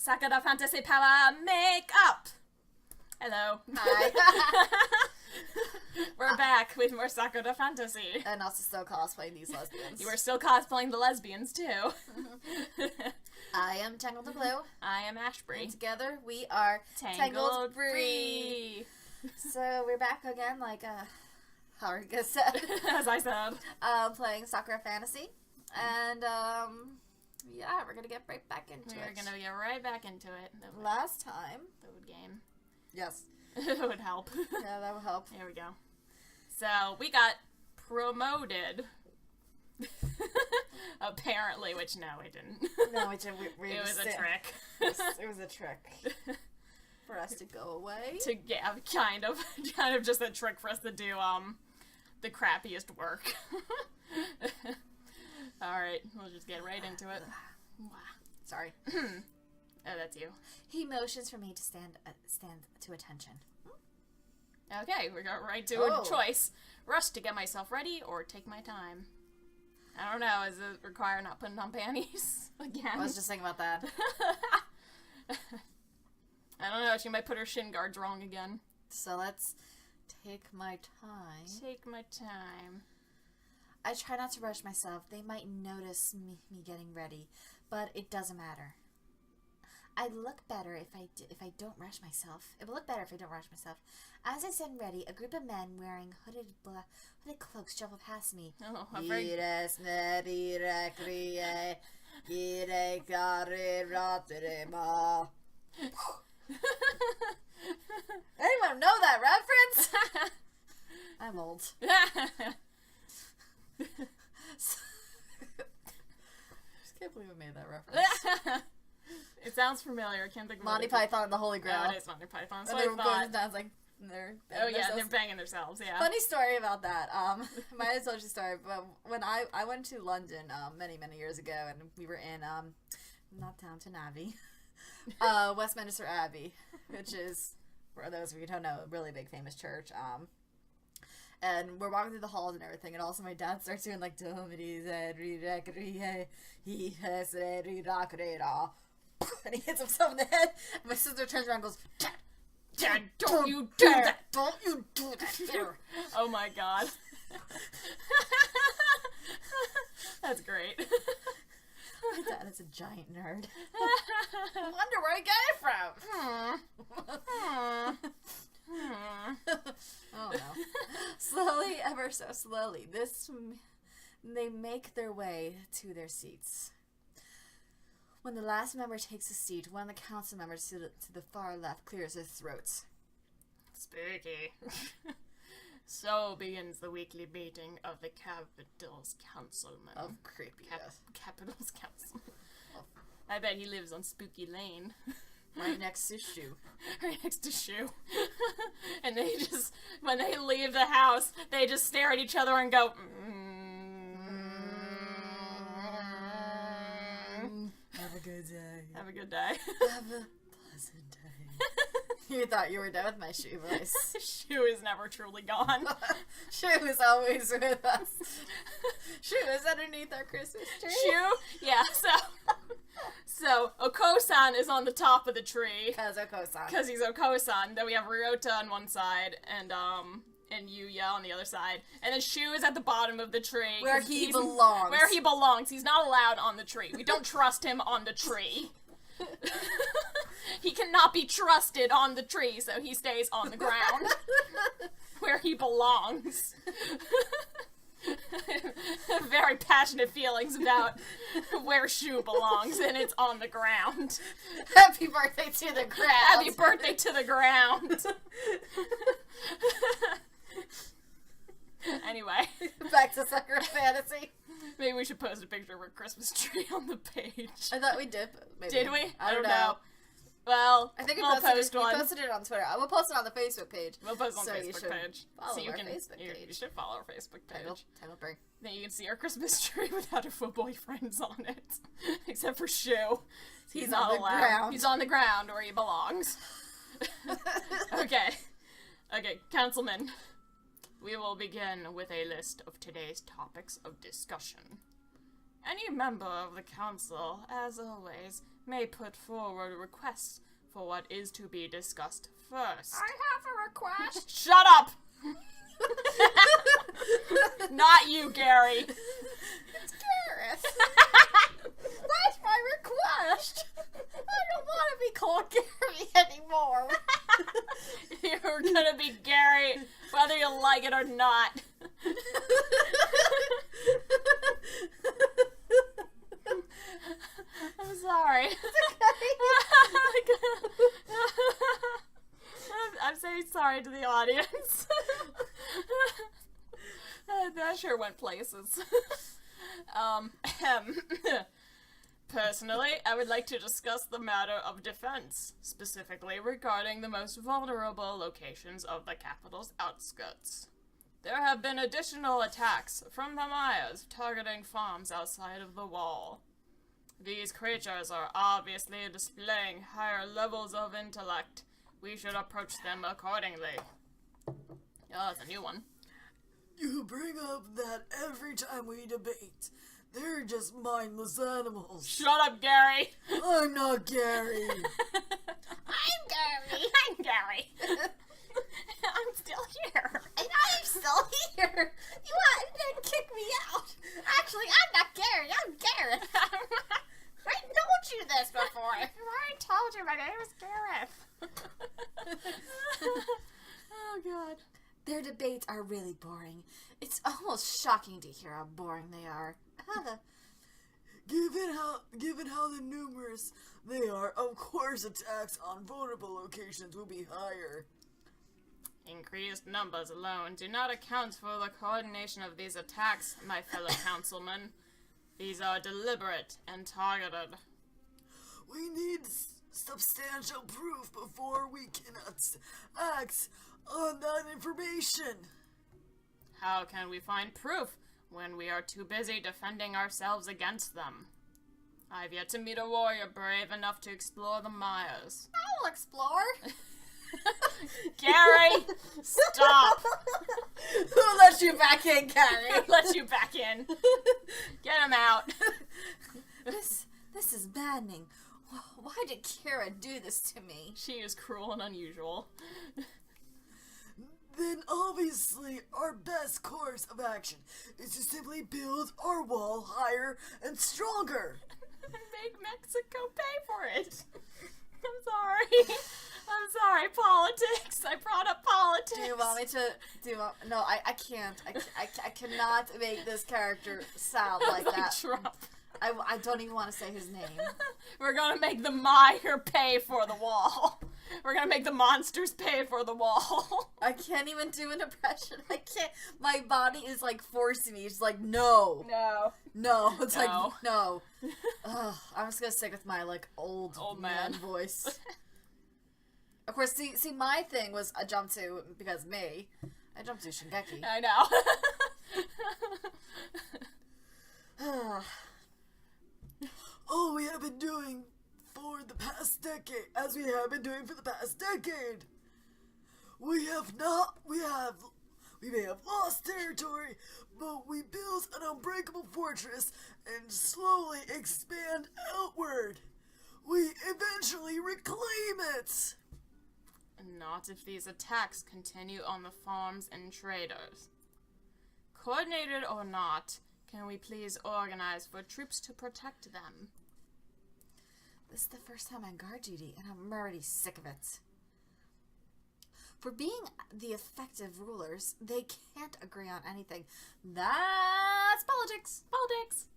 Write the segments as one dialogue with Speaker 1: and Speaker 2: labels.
Speaker 1: Sakura Fantasy Power Makeup! Hello.
Speaker 2: Hi.
Speaker 1: We're back with more Sakura Fantasy.
Speaker 2: And also still cosplaying these lesbians.
Speaker 1: You are still cosplaying the lesbians, too.
Speaker 2: I am Tangled and Blue.
Speaker 1: I am Ashbury.
Speaker 2: And together we are Tangled Free. So we're back again, like Harika said.
Speaker 1: As I said.
Speaker 2: Playing Sakura Fantasy. And, yeah, we're gonna get right back into it.
Speaker 1: We're gonna get right back into it.
Speaker 2: Last time.
Speaker 1: That would game.
Speaker 2: Yes.
Speaker 1: It would help.
Speaker 2: Yeah, that would help.
Speaker 1: Here we go. So, we got promoted. Apparently, which no, we didn't.
Speaker 2: No, we didn't.
Speaker 1: It was a trick.
Speaker 2: It was a trick. For us to go away.
Speaker 1: Yeah, kind of just a trick for us to do, the crappiest work. Alright, we'll just get right into it.
Speaker 2: Sorry.
Speaker 1: Oh, that's you.
Speaker 2: He motions for me to stand to attention.
Speaker 1: Okay, we got right to a choice. Rush to get myself ready or take my time. I don't know, does it require not putting on panties again?
Speaker 2: I was just thinking about that.
Speaker 1: I don't know, she might put her shin guards wrong again.
Speaker 2: So let's take my time.
Speaker 1: Take my time.
Speaker 2: I try not to rush myself. They might notice me getting ready, but it doesn't matter. I look better if I don't rush myself. It will look better if I don't rush myself. As I stand ready, a group of men wearing hooded cloaks shuffle past me.
Speaker 1: Oh,
Speaker 2: Anyone know that reference? I'm old. I just can't believe I made that reference.
Speaker 1: It sounds familiar. I can't think of
Speaker 2: Monty Python and the Holy Grail.
Speaker 1: Oh, it is Monty Python. So
Speaker 2: and they were
Speaker 1: I thought.
Speaker 2: going like they're
Speaker 1: They're banging themselves. Yeah.
Speaker 2: Funny story about that. I might have told you a story, but when I went to London many years ago, and we were in not Downton Abbey, Westminster Abbey, which is, for those of you who don't know, a really big famous church. And we're walking through the halls and everything, and also my dad starts doing like and he hits himself in the head. And my sister turns around and goes,
Speaker 1: Dad, don't you do that!
Speaker 2: Don't you do that here!
Speaker 1: Oh my god. That's great.
Speaker 2: My dad is a giant nerd. I wonder where I get it from. Oh no. Slowly, ever so slowly, they make their way to their seats. When the last member takes a seat, one of the council members to the far left clears their throats.
Speaker 1: Spooky. So begins the weekly meeting of the Capital's Councilman.
Speaker 2: Of creepy.
Speaker 1: Capital's Councilman. Oh. I bet he lives on Spooky Lane.
Speaker 2: Right next to Shoe.
Speaker 1: Right next to Shoe. And they just, when they leave the house, they just stare at each other and go,
Speaker 2: Have a good day.
Speaker 1: Have a good day.
Speaker 2: Have a pleasant day. You thought you were done with my Shoe voice.
Speaker 1: Shoe is never truly gone.
Speaker 2: Shoe is always with us. Shoe is underneath our Christmas tree.
Speaker 1: Shoe? Yeah, so Oko-san is on the top of the tree.
Speaker 2: Because Oko-san.
Speaker 1: Because he's Oko-san. Then we have Ryota on one side, and Yuya on the other side. And then Shu is at the bottom of the tree.
Speaker 2: Where he belongs.
Speaker 1: Where he belongs. He's not allowed on the tree. We don't trust him on the tree. He cannot be trusted on the tree, so he stays on the ground. Where he belongs. Very passionate feelings about where Shu belongs, and it's on the ground.
Speaker 2: Happy birthday to the ground.
Speaker 1: Happy birthday to the ground. Anyway.
Speaker 2: Back to Sakura Fantasy.
Speaker 1: Maybe we should post a picture of a Christmas tree on the page.
Speaker 2: I thought we did. Maybe.
Speaker 1: Did we?
Speaker 2: I don't know.
Speaker 1: Well,
Speaker 2: I think
Speaker 1: we'll post one.
Speaker 2: We posted it on Twitter. We'll post it on the Facebook page.
Speaker 1: We'll post it on the
Speaker 2: Facebook
Speaker 1: page.
Speaker 2: Follow our Facebook page.
Speaker 1: You should follow our Facebook page.
Speaker 2: Tangled Free.
Speaker 1: Then you can see our Christmas tree without our full boyfriends on it. Except for Shu. He's not allowed.
Speaker 2: Ground.
Speaker 1: He's on the ground where he belongs. Okay. Okay, Councilman. We will begin with a list of today's topics of discussion. Any member of the council, as always, may put forward requests for what is to be discussed first.
Speaker 2: I have a request.
Speaker 1: Shut up! Not you, Gary.
Speaker 2: It's Gareth. That's my request. I don't want to be called Gary anymore.
Speaker 1: You're gonna be Gary, whether you like it or not. I'm sorry. I'm saying sorry to the audience. That sure went places. Personally, I would like to discuss the matter of defense, specifically regarding the most vulnerable locations of the capital's outskirts. There have been additional attacks from the Mayas targeting farms outside of the wall. These creatures are obviously displaying higher levels of intellect. We should approach them accordingly. Oh, that's a new one.
Speaker 3: You bring up that every time we debate. They're just mindless animals.
Speaker 1: Shut up, Gary!
Speaker 3: I'm not Gary.
Speaker 2: I'm Gary.
Speaker 1: I'm Gary. I'm still here.
Speaker 2: And I'm still here. You want to kick me out? Actually, I'm not Gary. I'm Gareth. I told you this before.
Speaker 1: I already told you my name is Gareth. Oh, God.
Speaker 2: Their debates are really boring. It's almost shocking to hear how boring they are.
Speaker 3: Given how the numerous they are, of course attacks on vulnerable locations will be higher.
Speaker 1: Increased numbers alone do not account for the coordination of these attacks, my fellow councilmen. These are deliberate and targeted.
Speaker 3: We need substantial proof before we can act on that information.
Speaker 1: How can we find proof when we are too busy defending ourselves against them? I've yet to meet a warrior brave enough to explore the Mayas.
Speaker 2: I'll explore.
Speaker 1: Gary, stop!
Speaker 2: Who let you back in, Gary?
Speaker 1: Who let you back in? Get him out.
Speaker 2: This is maddening. Why did Kira do this to me?
Speaker 1: She is cruel and unusual.
Speaker 3: Then obviously our best course of action is to simply build our wall higher and stronger.
Speaker 1: Make Mexico pay for it. I'm sorry, politics. I brought up politics.
Speaker 2: Do you want me to, no, I can't. I cannot make this character sound like that.
Speaker 1: Trump.
Speaker 2: I don't even want to say his name.
Speaker 1: We're gonna make the Meyer pay for the wall. We're gonna make the monsters pay for the wall.
Speaker 2: I can't even do an impression. I can't. My body is like forcing me. It's like, no.
Speaker 1: No.
Speaker 2: It's like, no. Ugh, I'm just gonna stick with my like old man voice. Of course, see, my thing was I jumped to, because me, I jumped to Shingeki.
Speaker 1: I know.
Speaker 3: All we have been doing for the past decade, as we have been doing for the past decade. We may have lost territory, but we built an unbreakable fortress and slowly expand outward. We eventually reclaim it.
Speaker 1: Not if these attacks continue on the farms and traders. Coordinated or not, can we please organize for troops to protect them?
Speaker 2: This is the first time on guard duty, and I'm already sick of it. For being the effective rulers, they can't agree on anything. That's politics.
Speaker 1: Politics!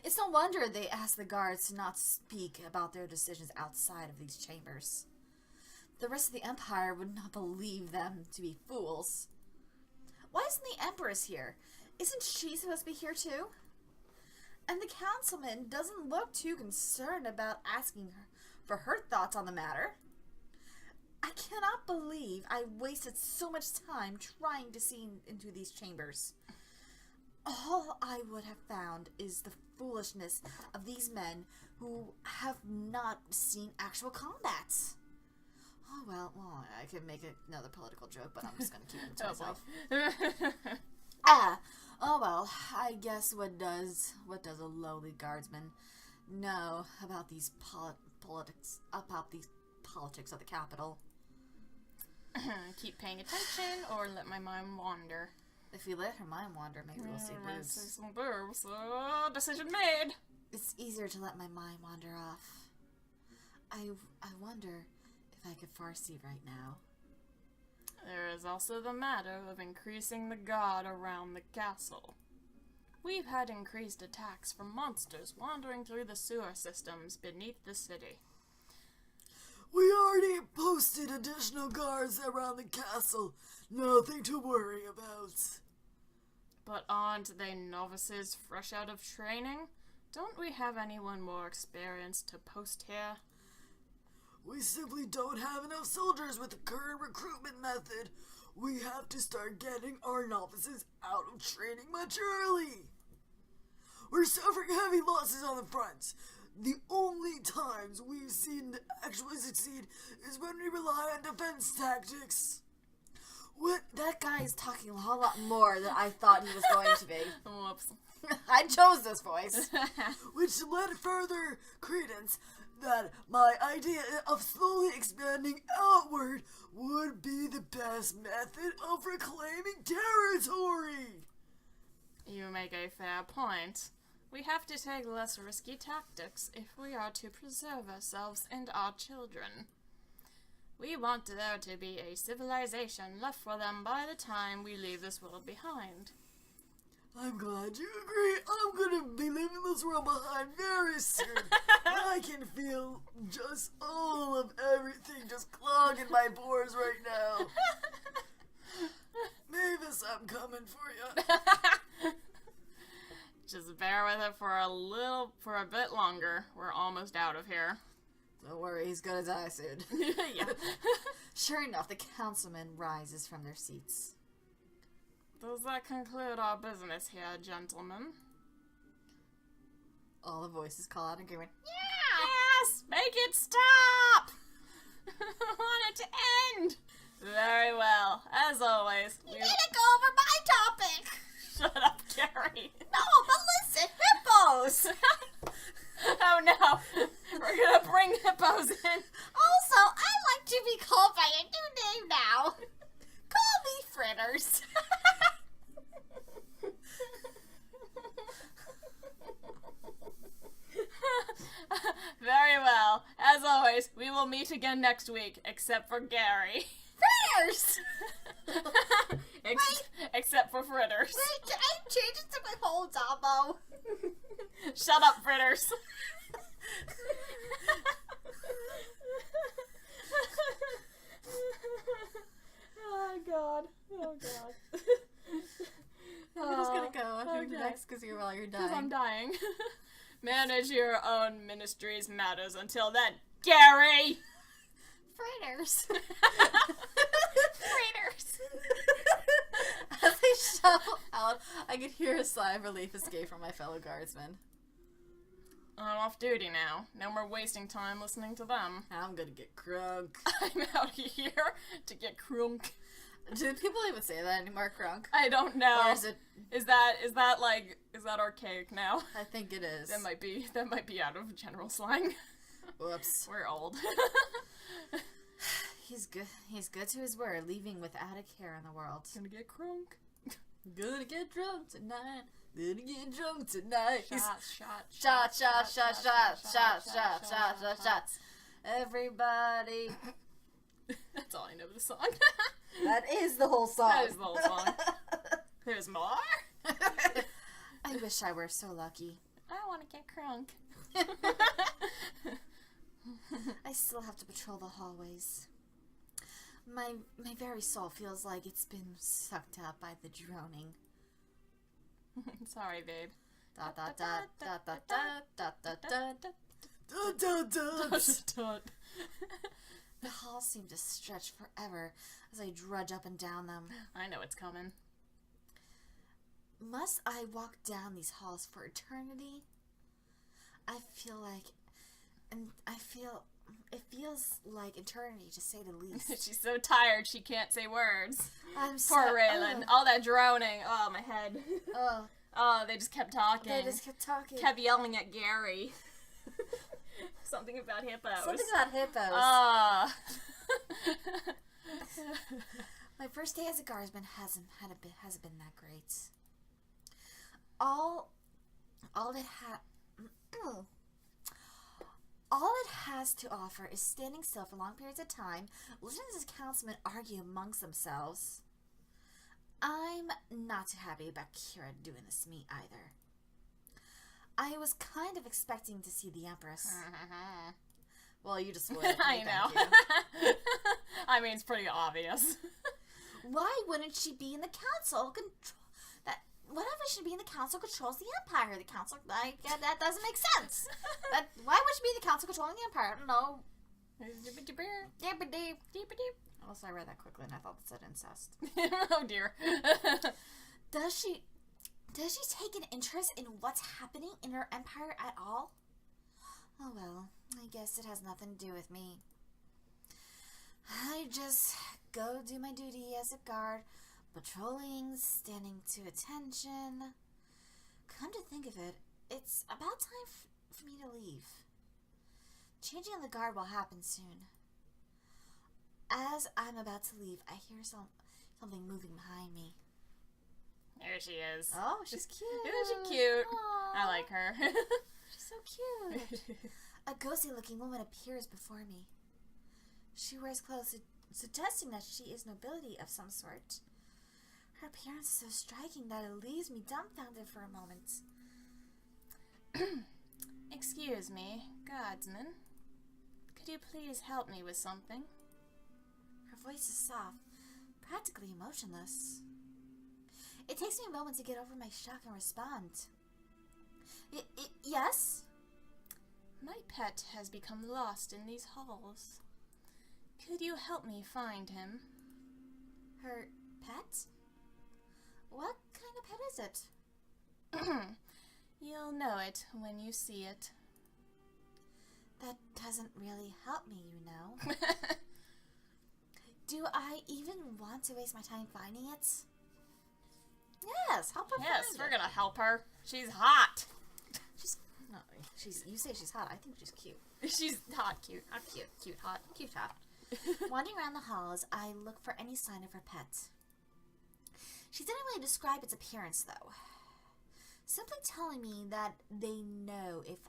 Speaker 2: It's no wonder they ask the guards to not speak about their decisions outside of these chambers. The rest of the Empire would not believe them to be fools. Why isn't the Empress here? Isn't she supposed to be here too? And the councilman doesn't look too concerned about asking her for her thoughts on the matter. I cannot believe I wasted so much time trying to see into these chambers. All I would have found is the foolishness of these men who have not seen actual combat. Oh, well, I could make another political joke, but I'm just going to keep it to myself. Ah! Oh well, I guess what does a lowly guardsman know about these politics of the capital?
Speaker 1: Keep paying attention, or let my mind wander.
Speaker 2: If we let her mind wander, maybe we'll see boobs.
Speaker 1: Decision made.
Speaker 2: It's easier to let my mind wander off. I wonder if I could foresee right now.
Speaker 1: There is also the matter of increasing the guard around the castle. We've had increased attacks from monsters wandering through the sewer systems beneath the city.
Speaker 3: We already posted additional guards around the castle. Nothing to worry about.
Speaker 1: But aren't they novices fresh out of training? Don't we have anyone more experienced to post here?
Speaker 3: We simply don't have enough soldiers with the current recruitment method. We have to start getting our novices out of training much early. We're suffering heavy losses on the front. The only times we've seen to actually succeed is when we rely on defense tactics.
Speaker 2: That guy is talking a whole lot more than I thought he was going to be.
Speaker 1: Whoops.
Speaker 2: I chose this voice.
Speaker 3: Which led further credence that my idea of slowly expanding outward would be the best method of reclaiming territory.
Speaker 1: You make a fair point. We have to take less risky tactics if we are to preserve ourselves and our children. We want there to be a civilization left for them by the time we leave this world behind.
Speaker 3: I'm glad you agree. I'm gonna be leaving this world behind very soon. I can feel just all of everything just clogging my pores right now. Mavis, I'm coming for you.
Speaker 1: Just bear with it for a bit longer. We're almost out of here.
Speaker 2: Don't worry, he's gonna die soon.
Speaker 1: Yeah.
Speaker 2: Sure enough, the councilman rises from their seats.
Speaker 1: Does that conclude our business here, gentlemen?
Speaker 2: All the voices call out in agreement.
Speaker 1: Yes! Make it stop! I want it to end! Very well. As always,
Speaker 2: You need to go over my topic!
Speaker 1: Shut up, Gary.
Speaker 2: No, but listen, hippos!
Speaker 1: Oh no! We're gonna bring hippos in!
Speaker 2: Also, I like to be called by a new name now. Call me Fritters.
Speaker 1: Very well. As always, we will meet again next week, except for Gary.
Speaker 2: Fritters!
Speaker 1: Except for Fritters.
Speaker 2: Wait, can I change it to my whole Damo?
Speaker 1: Shut up, Fritters. Oh god. Oh god.
Speaker 2: I'm just gonna go
Speaker 1: Okay.
Speaker 2: next because you're while you're
Speaker 1: Because I'm
Speaker 2: dying.
Speaker 1: dying. Manage your own ministry's matters until then, Gary!
Speaker 2: Fritters.
Speaker 1: Fritters!
Speaker 2: As they shuffle out, I could hear a sigh of relief escape from my fellow guardsmen.
Speaker 1: I'm off duty now. No more wasting time listening to them.
Speaker 2: I'm gonna get crunk.
Speaker 1: I'm out here to get crunk.
Speaker 2: Do people even say that anymore, crunk?
Speaker 1: I don't know.
Speaker 2: Or is it?
Speaker 1: Is that archaic now?
Speaker 2: I think it is.
Speaker 1: That might be out of general slang.
Speaker 2: Whoops.
Speaker 1: We're old.
Speaker 2: He's good to his word, leaving without a care in the world.
Speaker 1: Gonna get crunk.
Speaker 2: Gonna get drunk tonight. Gonna get drunk tonight.
Speaker 1: Shots.
Speaker 2: Shots. Everybody.
Speaker 1: That's all I know of the song.
Speaker 2: That is the whole song.
Speaker 1: That is the whole song. There's more?
Speaker 2: I wish I were so lucky.
Speaker 1: I want to get crunk.
Speaker 2: I still have to patrol the hallways. My very soul feels like it's been sucked up by the droning.
Speaker 1: Sorry, babe.
Speaker 2: Da da da da da da da da da. The halls seem to stretch forever as I drudge up and down them.
Speaker 1: I know it's coming.
Speaker 2: Must I walk down these halls for eternity? I feel like And it feels like eternity, to say the least.
Speaker 1: She's so tired she can't say words.
Speaker 2: I'm so...
Speaker 1: Poor Raylan. All that droning. Oh, my head.
Speaker 2: Oh.
Speaker 1: Oh, they just kept talking.
Speaker 2: They just kept talking.
Speaker 1: Kept yelling at Gary. Something about hippos.
Speaker 2: Something about hippos.
Speaker 1: Ah.
Speaker 2: My first day as a guardsman hasn't been that great. All it has to offer is standing still for long periods of time, listening to the councilmen argue amongst themselves. I'm not too happy about Kira doing this to me either. I was kind of expecting to see the Empress. Well, you just would.
Speaker 1: I know. I mean, it's pretty obvious.
Speaker 2: Why wouldn't she be in the council? Whatever should be in the council controls the empire. The council, that doesn't make sense. Why would she be in the council controlling the empire? I don't know. Also, I read that quickly and I thought it said incest.
Speaker 1: Oh dear.
Speaker 2: Does she take an interest in what's happening in her empire at all? Oh well, I guess it has nothing to do with me. I just go do my duty as a guard, patrolling, standing to attention. Come to think of it, it's about time for me to leave. Changing of the guard will happen soon. As I'm about to leave, I hear something moving behind me.
Speaker 1: There she is.
Speaker 2: Oh, she's cute.
Speaker 1: Isn't she cute?
Speaker 2: Aww.
Speaker 1: I like her.
Speaker 2: She's so cute. A ghostly-looking woman appears before me. She wears clothes suggesting that she is nobility of some sort. Her appearance is so striking that it leaves me dumbfounded for a moment.
Speaker 1: Excuse me, guardsman. Could you please help me with something?
Speaker 2: Her voice is soft, practically emotionless. It takes me a moment to get over my shock and respond. Yes?
Speaker 1: My pet has become lost in these halls. Could you help me find him?
Speaker 2: Her pet? What kind of pet is it?
Speaker 1: You'll know it when you see it.
Speaker 2: That doesn't really help me, you know. Do I even want to waste my time finding it? Yes, help her
Speaker 1: Yes,
Speaker 2: find
Speaker 1: we're
Speaker 2: it.
Speaker 1: gonna help her. She's hot.
Speaker 2: You say she's hot. I think she's cute.
Speaker 1: She's hot, cute.
Speaker 2: Not cute. Cute, hot. Cute, hot. Wandering around the halls, I look for any sign of her pet. She didn't really describe its appearance, though. Simply telling me that they know if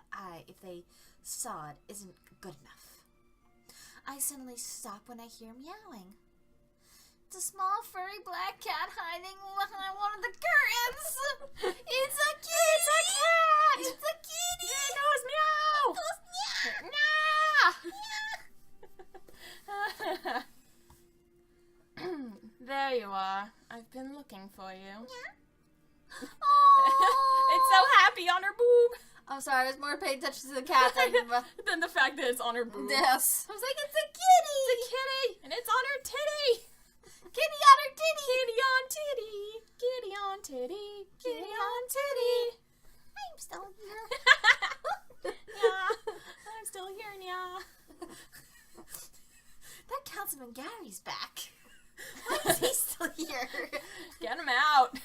Speaker 2: they saw it isn't good enough. I suddenly stop when I hear meowing. It's a small furry black cat hiding behind one of the curtains. It's a kitty. It's a cat. It's a kitty.
Speaker 1: It goes meow.
Speaker 2: It goes
Speaker 1: Meow. There you are. I've been looking for you. It's so happy on her boob.
Speaker 2: I'm sorry, I was more paying attention to the cat
Speaker 1: than the fact that it's on her boob.
Speaker 2: Yes. I was like, it's a kitty.
Speaker 1: It's a kitty, and it's on her titty.
Speaker 2: Kitty on her titty.
Speaker 1: Kitty on titty. Kitty on titty. Kitty on titty.
Speaker 2: I'm still here.
Speaker 1: Yeah, I'm still here, yeah.
Speaker 2: That Councilman Gary's back. Why is he still here?
Speaker 1: Get him out.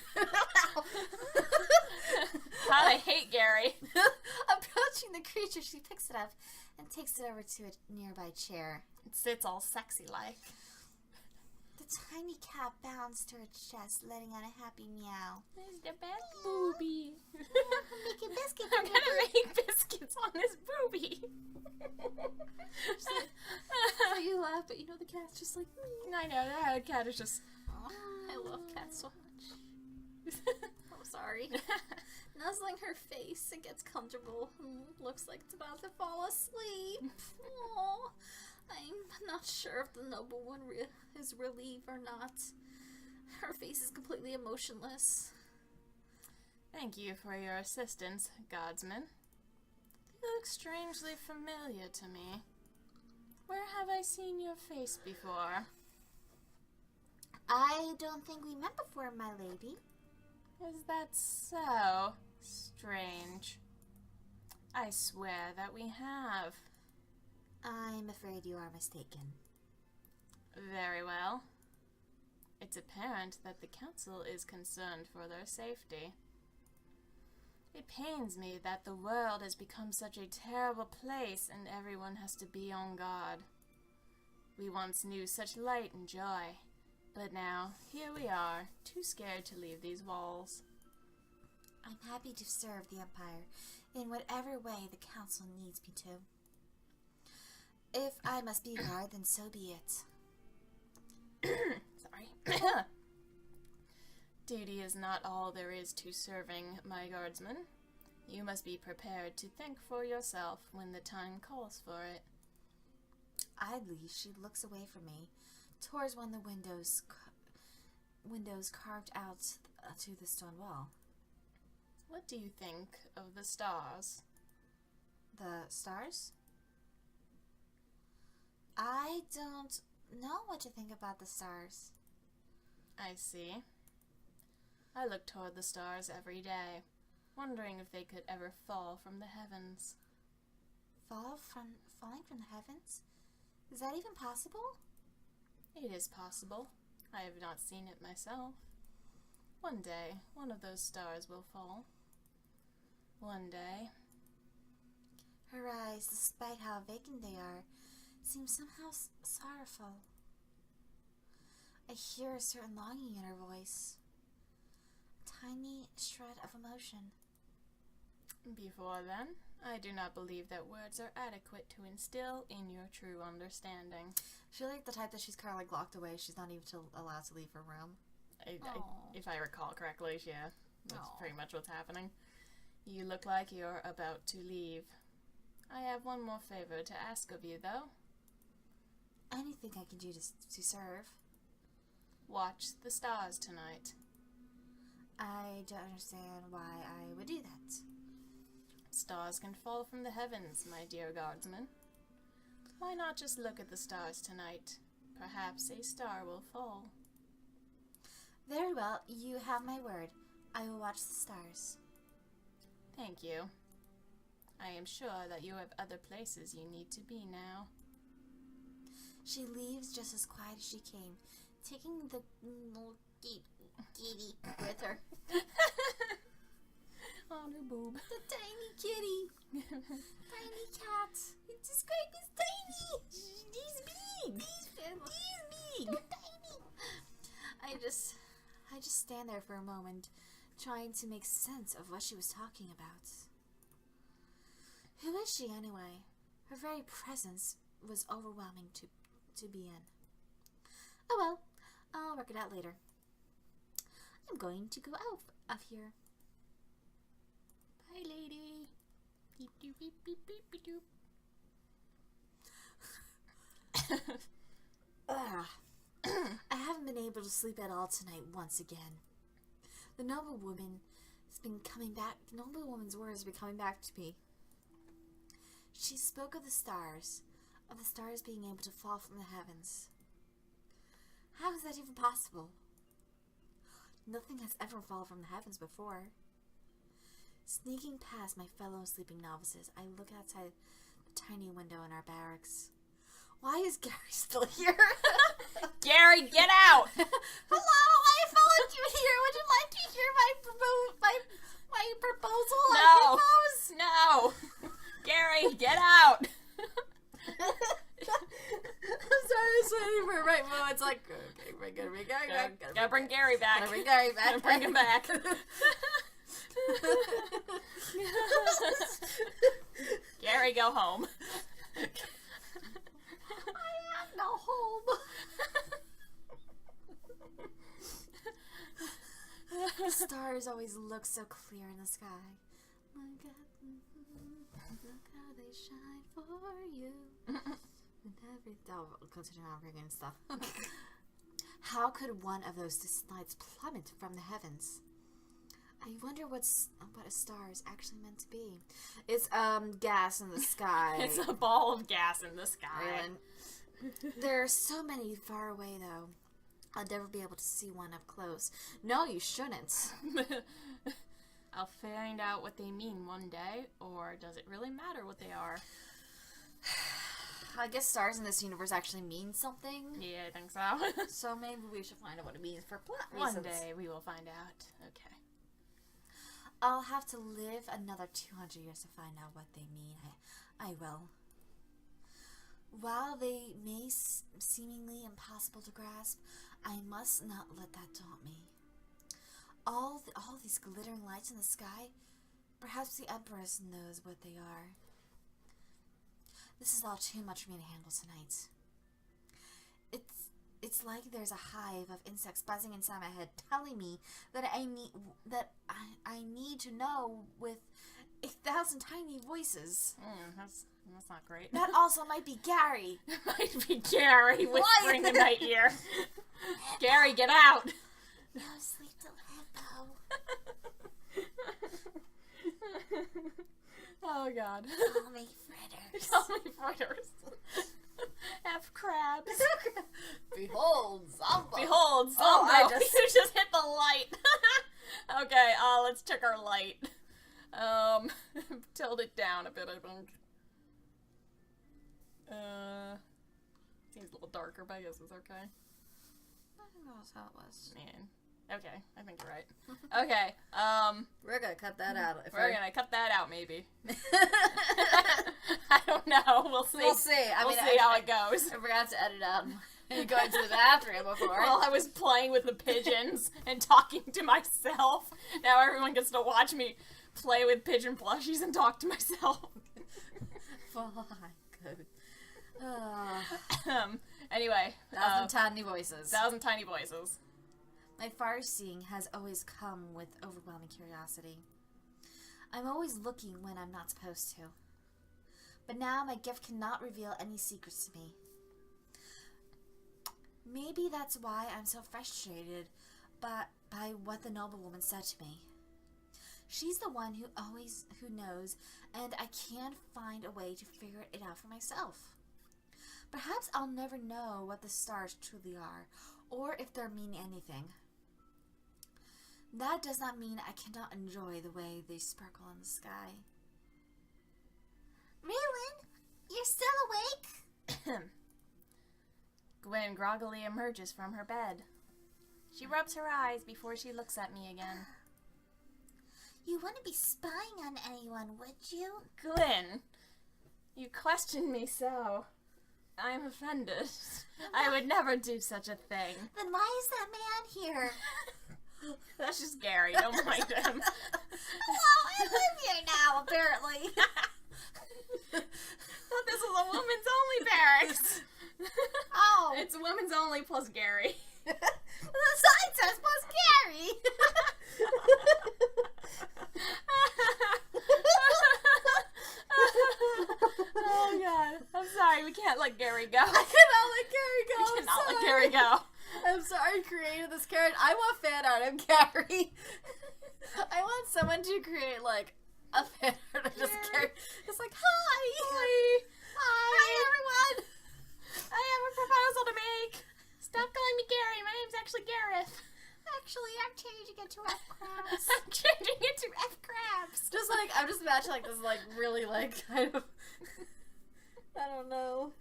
Speaker 1: God, I hate Gary.
Speaker 2: Approaching the creature, she picks it up and takes it over to a nearby chair.
Speaker 1: It sits all sexy like.
Speaker 2: The tiny cat bounds to her chest, letting out a happy meow.
Speaker 1: There's the best booby.
Speaker 2: I'm making biscuits.
Speaker 1: I'm gonna make biscuits on this booby.
Speaker 2: So you laugh, but you know the cat's just like...
Speaker 1: I know, that cat is just...
Speaker 2: Oh, I love cats so much. I'm sorry. Nuzzling her face, it gets comfortable. Looks like it's about to fall asleep. Aww. I'm not sure if the noble one is relieved or not. Her face is completely emotionless.
Speaker 1: Thank you for your assistance, guardsman. You look strangely familiar to me. Where have I seen your face before?
Speaker 2: I don't think we met before, my lady.
Speaker 1: Is that so? Strange. I swear that we have.
Speaker 2: I'm afraid you are mistaken.
Speaker 1: Very well. It's apparent that the council is concerned for their safety. It pains me that the world has become such a terrible place and everyone has to be on guard. We once knew such light and joy, but now, here we are, too scared to leave these walls.
Speaker 2: I'm happy to serve the Empire in whatever way the Council needs me to. If I must be guard, then so be it.
Speaker 1: Sorry. Duty is not all there is to serving, my guardsman. You must be prepared to think for yourself when the time calls for it.
Speaker 2: Idly, she looks away from me, towards one of the windows carved out to the stone wall.
Speaker 1: What do you think of the stars?
Speaker 2: The stars? I don't know what to think about the stars.
Speaker 1: I see. I look toward the stars every day, wondering if they could ever fall from the heavens.
Speaker 2: Falling from the heavens? Is that even possible?
Speaker 1: It is possible. I have not seen it myself. One day, one of those stars will fall. One day.
Speaker 2: Her eyes, despite how vacant they are, seem somehow sorrowful. I hear a certain longing in her voice. A tiny shred of emotion.
Speaker 1: Before then, I do not believe that words are adequate to instill in your true understanding.
Speaker 2: She's like the type that she's kind of like locked away. She's not even allowed to leave her room.
Speaker 1: If I recall correctly, yeah, that's
Speaker 2: Aw.
Speaker 1: pretty much what's happening. You look like you're about to leave. I have one more favor to ask of you, though.
Speaker 2: Anything I can do to serve.
Speaker 1: Watch the stars tonight.
Speaker 2: I don't understand why I would do that.
Speaker 1: Stars can fall from the heavens, my dear guardsman. Why not just look at the stars tonight? Perhaps a star will fall.
Speaker 2: Very well, you have my word. I will watch the stars.
Speaker 1: Thank you. I am sure that you have other places you need to be now.
Speaker 2: She leaves just as quiet as she came, taking the little kitty with her.
Speaker 1: On her boob.
Speaker 2: The tiny kitty. Tiny cat. It's described as tiny. He's big. He's big. So tiny. I just stand there for a moment, trying to make sense of what she was talking about. Who is she anyway? Her very presence was overwhelming to be in. Oh well, I'll work it out later. I'm going to go out of here.
Speaker 1: Bye, lady. Beep, doop, beep, beep, beep, beep, doop.
Speaker 2: I haven't been able to sleep at all tonight once again. The noblewoman's words have been coming back to me. She spoke of the stars being able to fall from the heavens. How is that even possible? Nothing has ever fallen from the heavens before. Sneaking past my fellow sleeping novices, I look outside the tiny window in our barracks. Why is Gary still here?
Speaker 1: Gary, get out!
Speaker 2: Hello, I followed you here. Would you like to hear my proposal?
Speaker 1: No.
Speaker 2: I propose?
Speaker 1: No! Gary, get out!
Speaker 2: I'm sorry, I was waiting for a right moment. It's like, okay,
Speaker 1: Gotta bring Gary back.
Speaker 2: Gotta bring Gary back.
Speaker 1: Gotta bring him back. Gary, go home.
Speaker 2: I have no home. The stars always look so clear in the sky. Look how they shine for you. I'll continue on bringing stuff. How could one of those lights plummet from the heavens? I wonder what a star is actually meant to be. It's gas in the sky.
Speaker 1: It's a ball of gas in the sky.
Speaker 2: There are so many far away, though. I'll never be able to see one up close. No, you shouldn't.
Speaker 1: I'll find out what they mean one day, or does it really matter what they are?
Speaker 2: I guess stars in this universe actually mean something.
Speaker 1: Yeah, I think so.
Speaker 2: So maybe we should find out what it means for plot
Speaker 1: One
Speaker 2: reasons.
Speaker 1: day we will find out. Okay.
Speaker 2: I'll have to live another 200 years to find out what they mean. I will. While they may seemingly impossible to grasp, I must not let that daunt me. All these glittering lights in the sky, perhaps the Empress knows what they are. This is all too much for me to handle tonight. It's like there's a hive of insects buzzing inside my head, telling me that I need to know with 1,000 tiny voices.
Speaker 1: That's not great.
Speaker 2: That also might be Gary.
Speaker 1: It might be Gary whispering the night ear. Gary, get out!
Speaker 2: No sleep till Hippo.
Speaker 1: Oh god.
Speaker 2: Call me fritters.
Speaker 1: Call me fritters. F crabs.
Speaker 2: Behold, Zombo.
Speaker 1: Behold, Zombo.
Speaker 2: Oh, I
Speaker 1: You just hit the light. Okay, let's check our light. Tilt it down a bit, I think. Seems a little darker, but I guess it's okay.
Speaker 2: I think that was how it was.
Speaker 1: Man. Okay, I think you're right. Okay,
Speaker 2: We're gonna cut that out.
Speaker 1: we're gonna cut that out, maybe. I don't know. We'll see.
Speaker 2: We'll see.
Speaker 1: We'll see how it goes.
Speaker 2: I forgot to edit out you going to the bathroom before.
Speaker 1: While I was playing with the pigeons and talking to myself, now everyone gets to watch me play with pigeon plushies and talk to myself.
Speaker 2: Fine, good.
Speaker 1: Anyway.
Speaker 2: 1,000 tiny voices.
Speaker 1: 1,000 tiny voices.
Speaker 2: My far-seeing has always come with overwhelming curiosity. I'm always looking when I'm not supposed to. But now my gift cannot reveal any secrets to me. Maybe that's why I'm so frustrated by what the noblewoman said to me. She's the one who knows, and I can't find a way to figure it out for myself. Perhaps I'll never know what the stars truly are, or if they mean anything. That does not mean I cannot enjoy the way they sparkle in the sky. Raylan, you're still awake?
Speaker 1: Gwen groggily emerges from her bed. She rubs her eyes before she looks at me again.
Speaker 2: You wouldn't be spying on anyone, would you?
Speaker 1: Gwen, you question me so. I'm offended. I would never do such a thing.
Speaker 2: Then why is that man here?
Speaker 1: That's just Gary. Don't mind him.
Speaker 2: Oh, I live here now, apparently.
Speaker 1: But this is a women's only barracks.
Speaker 2: Oh.
Speaker 1: It's women's only plus Gary.
Speaker 2: The sign says plus Gary.
Speaker 1: Oh god. I'm sorry, we can't let Gary go.
Speaker 2: I cannot let Gary go.
Speaker 1: We cannot let Gary go.
Speaker 2: I'm sorry, created this character. I want fan art of Gary. I want someone to create, like, a fan art of just Gary. It's like, hi. Hi, everyone.
Speaker 1: I have a proposal to make. Stop calling me Gary. My name's actually Gareth.
Speaker 2: Actually, I'm changing it to F crabs.
Speaker 1: I'm changing it to F crabs.
Speaker 2: Just like, I'm just imagining like this, like, really, like, kind of, I don't know.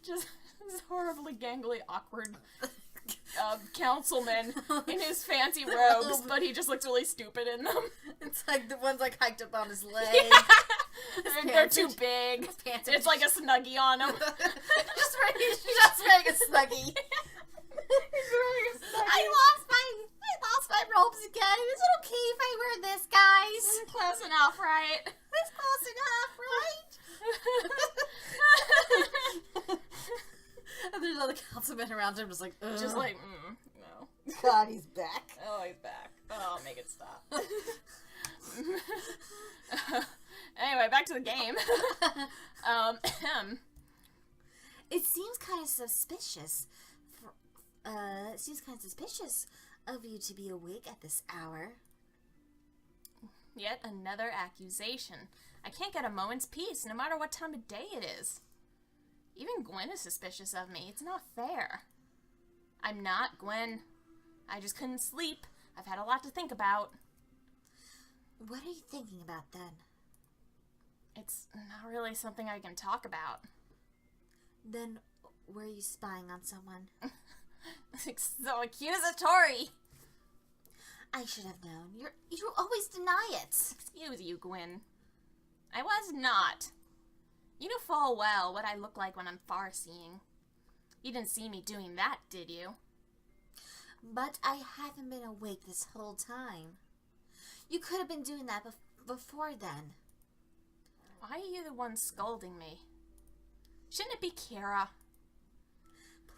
Speaker 1: Just this horribly gangly, awkward councilman in his fancy robes, but he just looks really stupid in them.
Speaker 2: It's like the one's like hiked up on his leg.
Speaker 1: Yeah. They're too big. It's like a Snuggie on him.
Speaker 2: just wearing a Snuggie. I lost my robes again. Is it okay if I wear this, guys?
Speaker 1: Close enough, right?
Speaker 2: It's close enough, right? And there's other councilmen around him just like, ugh.
Speaker 1: Just like, no.
Speaker 2: God, he's back.
Speaker 1: Oh, he's back. Oh, make it stop. Anyway, back to the game.
Speaker 2: It seems kind of suspicious. Of you to be awake at this hour.
Speaker 1: Yet another accusation. I can't get a moment's peace, no matter what time of day it is. Even Gwen is suspicious of me. It's not fair. I'm not Gwen. I just couldn't sleep. I've had a lot to think about.
Speaker 2: What are you thinking about then?
Speaker 1: It's not really something I can talk about.
Speaker 2: Then, were you spying on someone?
Speaker 1: So accusatory!
Speaker 2: I should have known. You always deny it.
Speaker 1: Excuse you, Gwyn. I was not. You know full well what I look like when I'm far-seeing. You didn't see me doing that, did you?
Speaker 2: But I haven't been awake this whole time. You could have been doing that before then.
Speaker 1: Why are you the one scolding me? Shouldn't it be Kira?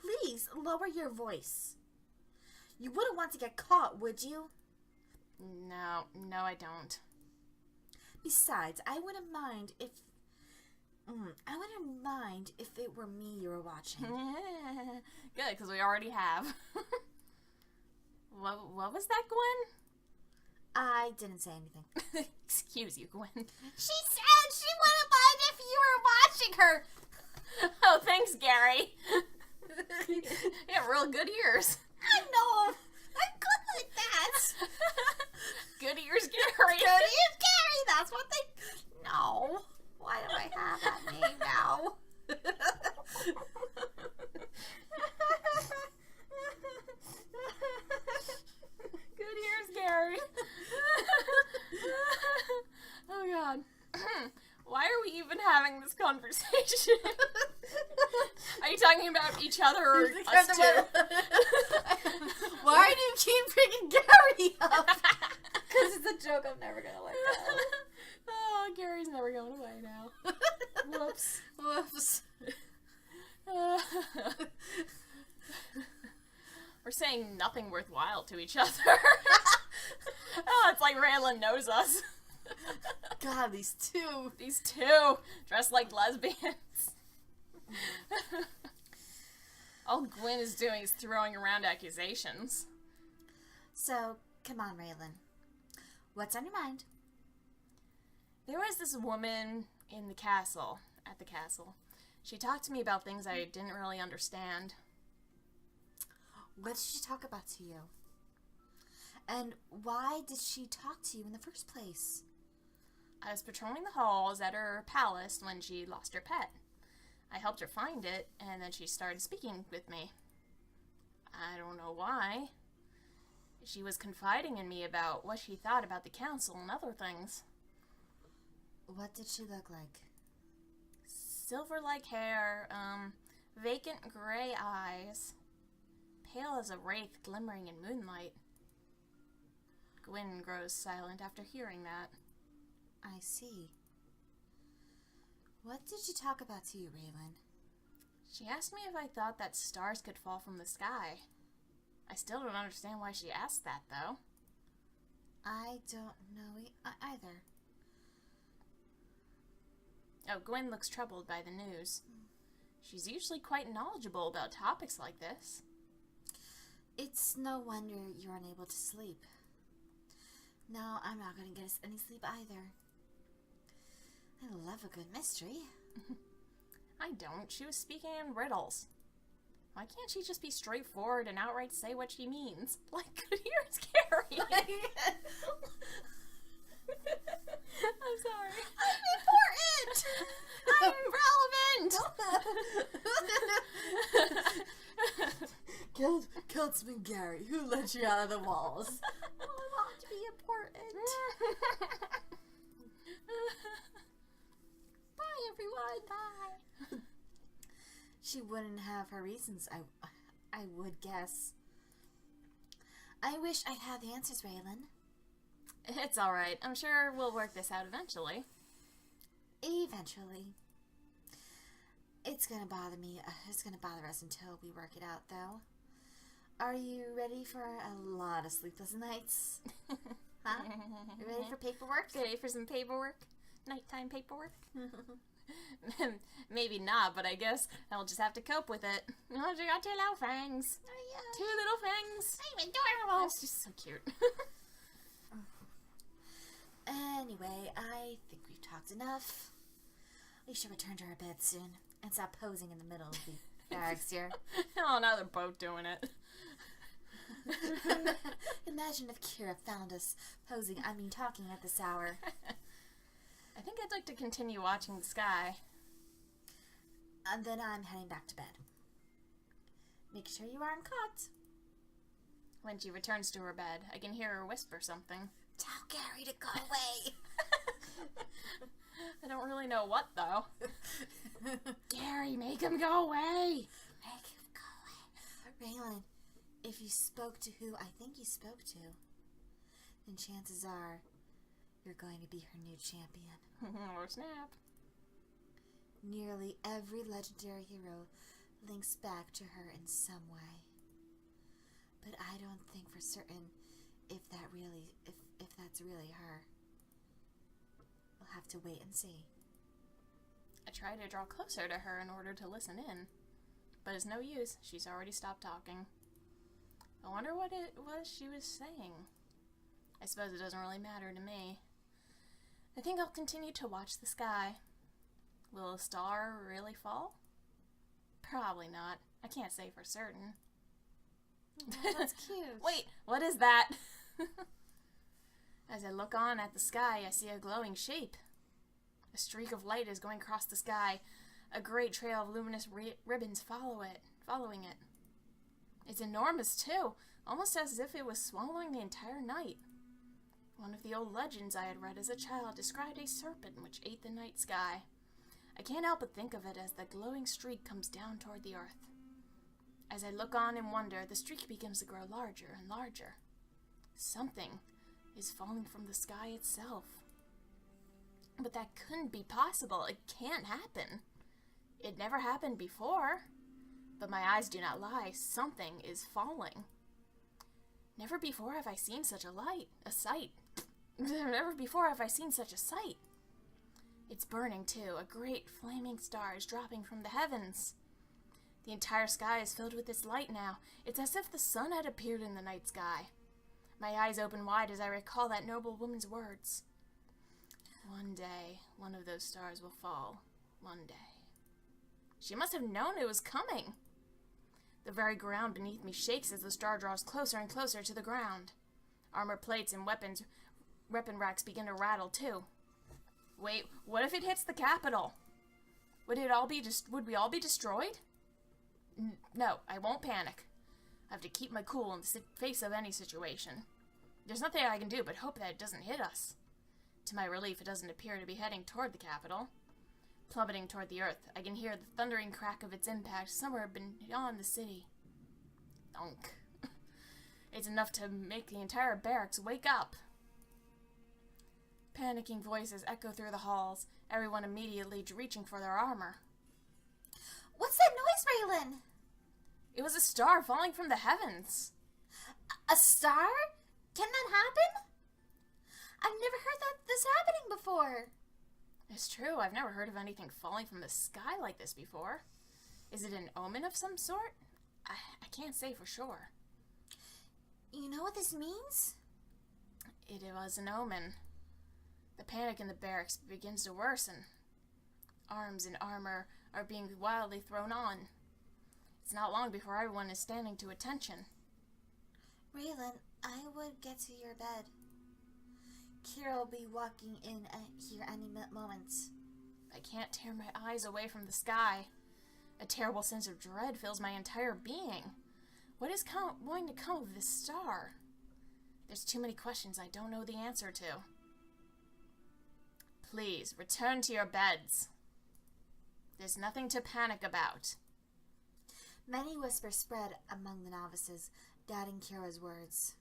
Speaker 2: Please, lower your voice. You wouldn't want to get caught, would you?
Speaker 1: No, I don't.
Speaker 2: Besides, I wouldn't mind if it were me you were watching.
Speaker 1: Good, because we already have. What was that, Gwen?
Speaker 2: I didn't say anything.
Speaker 1: Excuse you, Gwen.
Speaker 2: She said she wouldn't mind if you were watching her.
Speaker 1: Oh, thanks, Gary. You have real good ears.
Speaker 2: I know. I'm good like that.
Speaker 1: Good ears, Gary.
Speaker 2: Good ears, Gary. That's what they... No. Why do I have that name now?
Speaker 1: Good ears, Gary. Oh, God. Why are we even having this conversation? Are you talking about each other or us two?
Speaker 2: Why do you keep bringing Gary up? Because it's a joke I'm never going to let go.
Speaker 1: Oh, Gary's never going away now. Whoops.
Speaker 2: Whoops.
Speaker 1: We're saying nothing worthwhile to each other. Oh, it's like Raylan knows us.
Speaker 2: God, these two.
Speaker 1: These two dressed like lesbians. All Gwyn is doing is throwing around accusations.
Speaker 2: So, come on, Raylan. What's on your mind?
Speaker 1: There was this woman in the castle, at the castle. She talked to me about things I didn't really understand.
Speaker 2: What did she talk about to you? And why did she talk to you in the first place?
Speaker 1: I was patrolling the halls at her palace when she lost her pet. I helped her find it, and then she started speaking with me. I don't know why. She was confiding in me about what she thought about the council and other things.
Speaker 2: What did she look like?
Speaker 1: Silver-like hair, vacant gray eyes, pale as a wraith glimmering in moonlight. Gwyn grows silent after hearing that.
Speaker 2: I see. What did she talk about to you, Raylan?
Speaker 1: She asked me if I thought that stars could fall from the sky. I still don't understand why she asked that, though.
Speaker 2: I don't know either.
Speaker 1: Oh, Gwyn looks troubled by the news. She's usually quite knowledgeable about topics like this.
Speaker 2: It's no wonder you're unable to sleep. No, I'm not going to get us any sleep either. I love a good mystery.
Speaker 1: I don't. She was speaking in riddles. Why can't she just be straightforward and outright say what she means? Like, good ears, Carrie. I'm sorry.
Speaker 2: I'm
Speaker 1: relevant!
Speaker 2: Councilman Gary, who let you out of the walls? I want to be important. Bye, everyone. Bye. She wouldn't have her reasons, I would guess. I wish I had the answers, Raylan.
Speaker 1: It's alright. I'm sure we'll work this out eventually.
Speaker 2: Eventually. It's gonna bother me. It's gonna bother us until we work it out, though. Are you ready for a lot of sleepless nights? Huh? You ready for paperwork?
Speaker 1: Ready for some paperwork? Nighttime paperwork? Maybe not, but I guess I'll just have to cope with it. Oh, you got two little fangs.
Speaker 2: Oh, yeah.
Speaker 1: Two little fangs.
Speaker 2: I'm adorable.
Speaker 1: That's just so cute.
Speaker 2: Anyway, I think we've talked enough. We should return to our bed soon and stop posing in the middle of the barracks here.
Speaker 1: Oh, now they're both doing it.
Speaker 2: Imagine if Kira found us talking at this hour.
Speaker 1: I think I'd like to continue watching the sky.
Speaker 2: And then I'm heading back to bed. Make sure you aren't caught.
Speaker 1: When she returns to her bed, I can hear her whisper something.
Speaker 2: Tell Gary to go away.
Speaker 1: I don't really know what, though. Gary, make him go away!
Speaker 2: Make him go away. Raylan, if you spoke to who I think you spoke to, then chances are you're going to be her new champion.
Speaker 1: Or snap.
Speaker 2: Nearly every legendary hero links back to her in some way. But I don't think for certain if that's really her. We'll have to wait and see.
Speaker 1: I try to draw closer to her in order to listen in, but it's no use. She's already stopped talking. I wonder what it was she was saying. I suppose it doesn't really matter to me. I think I'll continue to watch the sky. Will a star really fall? Probably not. I can't say for certain.
Speaker 2: Oh, that's cute.
Speaker 1: Wait, what is that? As I look on at the sky, I see a glowing shape. A streak of light is going across the sky. A great trail of luminous ribbons following it. It's enormous, too, almost as if it was swallowing the entire night. One of the old legends I had read as a child described a serpent which ate the night sky. I can't help but think of it as the glowing streak comes down toward the earth. As I look on in wonder, the streak begins to grow larger and larger. Something is falling from the sky itself. But that couldn't be possible. It can't happen. It never happened before. But my eyes do not lie. Something is falling. Never before have I seen such a sight. Never before have I seen such a sight. It's burning too. A great flaming star is dropping from the heavens. The entire sky is filled with this light now. It's as if the sun had appeared in the night sky. My eyes open wide as I recall that noble woman's words. One day, one of those stars will fall. One day. She must have known it was coming. The very ground beneath me shakes as the star draws closer and closer to the ground. Armor plates and weapon racks begin to rattle too. Wait, what if it hits the capital? Would we all be destroyed? No, I won't panic. I have to keep my cool in the face of any situation. There's nothing I can do but hope that it doesn't hit us. To my relief, it doesn't appear to be heading toward the capital. Plummeting toward the earth, I can hear the thundering crack of its impact somewhere beyond the city. Thunk. It's enough to make the entire barracks wake up. Panicking voices echo through the halls, everyone immediately reaching for their armor.
Speaker 2: What's that noise, Raylan?
Speaker 1: It was a star falling from the heavens.
Speaker 2: A star? Can that happen? I've never heard this happening before.
Speaker 1: It's true, I've never heard of anything falling from the sky like this before. Is it an omen of some sort? I can't say for sure.
Speaker 2: You know what this means?
Speaker 1: It was an omen. The panic in the barracks begins to worsen. Arms and armor are being wildly thrown on. It's not long before everyone is standing to attention.
Speaker 2: Raylan, I would get to your bed. Kira will be walking in here any moment.
Speaker 1: I can't tear my eyes away from the sky. A terrible sense of dread fills my entire being. What is going to come of this star? There's too many questions I don't know the answer to. Please, return to your beds. There's nothing to panic about.
Speaker 2: Many whispers spread among the novices, doubting Kira's words.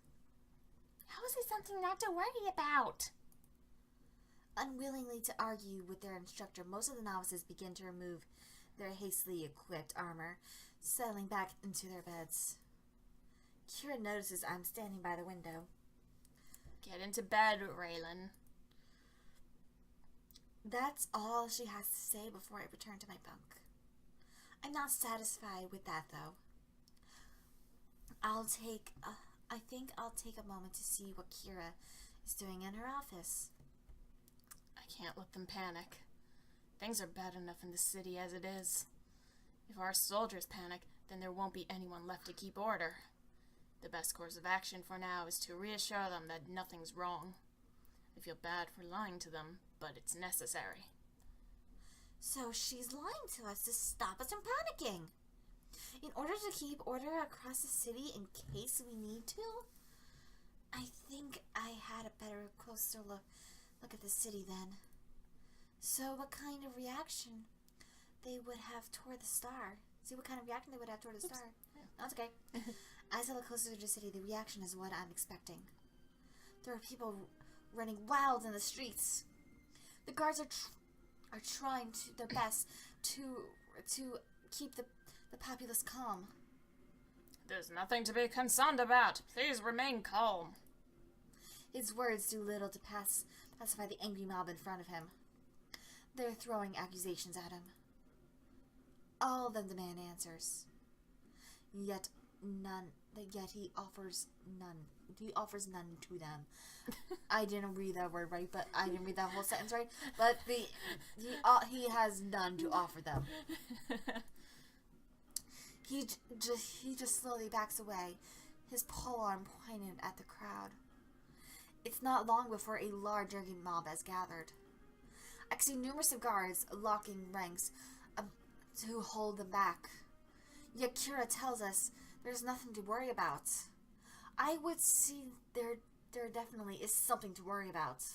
Speaker 1: How is it something not to worry about?
Speaker 2: Unwillingly to argue with their instructor, most of the novices begin to remove their hastily equipped armor, settling back into their beds. Kira notices I'm standing by the window.
Speaker 1: Get into bed, Raylan.
Speaker 2: That's all she has to say before I return to my bunk. I'm not satisfied with that, though. I think I'll take a moment to see what Kira is doing in her office.
Speaker 1: I can't let them panic. Things are bad enough in the city as it is. If our soldiers panic, then there won't be anyone left to keep order. The best course of action for now is to reassure them that nothing's wrong. I feel bad for lying to them, but it's necessary.
Speaker 2: So she's lying to us to stop us from panicking. In order to keep order across the city in case we need to? I think I had a better, closer look at the city then. So what kind of reaction they would have toward the star? See what kind of reaction they would have toward the star.
Speaker 1: Yeah.
Speaker 2: That's okay. As I look closer to the city, the reaction is what I'm expecting. There are people running wild in the streets. The guards are trying their best to keep the populace calm.
Speaker 1: There's nothing to be concerned about. Please remain calm.
Speaker 2: His words do little to pacify the angry mob in front of him. They're throwing accusations at him. All of them demand answers. Yet he offers none. He offers none to them. I didn't read that word right, but I didn't read that whole sentence right. But he has none to offer them. He just slowly backs away, his polearm pointed at the crowd. It's not long before a large drinking mob has gathered. I can see numerous guards locking ranks to hold them back. Yet Kira tells us there's nothing to worry about. I would see there definitely is something to worry about.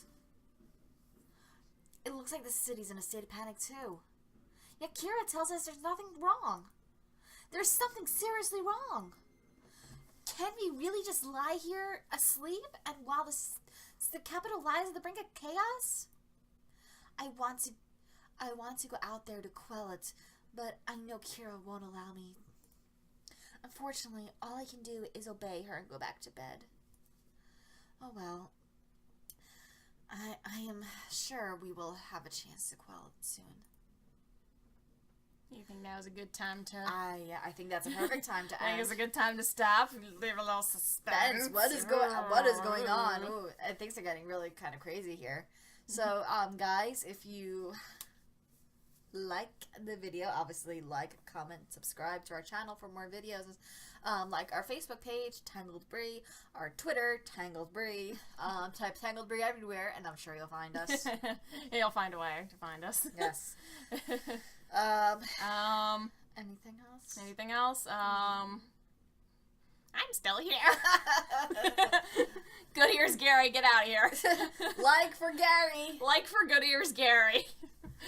Speaker 2: It looks like the city's in a state of panic too. Yet Kira tells us there's nothing wrong. There's something seriously wrong. Can we really just lie here asleep and while the capital lies at the brink of chaos? I want to go out there to quell it, but I know Kira won't allow me. Unfortunately, all I can do is obey her and go back to bed. Oh well. I am sure we will have a chance to quell it soon.
Speaker 1: You think now's a good time to...
Speaker 2: I think that's a perfect time to
Speaker 1: I think
Speaker 2: end.
Speaker 1: it's a good time to stop and leave a little suspense.
Speaker 2: What is going on? Ooh, things are getting really kind of crazy here. So, guys, if you like the video, obviously like, comment, subscribe to our channel for more videos. Like our Facebook page, Tangled Bree, our Twitter, Tangled Bree. Type Tangled Bree everywhere, and I'm sure you'll find us.
Speaker 1: You'll find a way to find us.
Speaker 2: Yes. Anything else?
Speaker 1: Anything else? I'm still here. Good Ears Gary, get out of here.
Speaker 2: Like for Gary.
Speaker 1: Like for Good Ears Gary.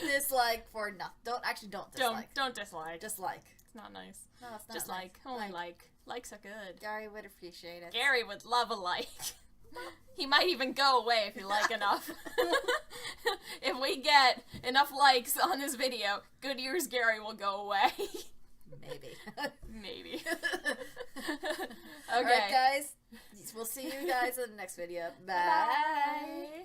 Speaker 2: Dislike for no. Don't dislike.
Speaker 1: Don't dislike.
Speaker 2: Just like.
Speaker 1: It's not nice.
Speaker 2: No, it's not.
Speaker 1: Just
Speaker 2: nice.
Speaker 1: like. Only like. Likes are good.
Speaker 2: Gary would appreciate it.
Speaker 1: Gary would love a like. He might even go away if you like enough. If we get enough likes on this video, Good Ears Gary will go away.
Speaker 2: Maybe.
Speaker 1: Maybe.
Speaker 2: Okay. Alright, guys. We'll see you guys in the next video. Bye.
Speaker 1: Bye.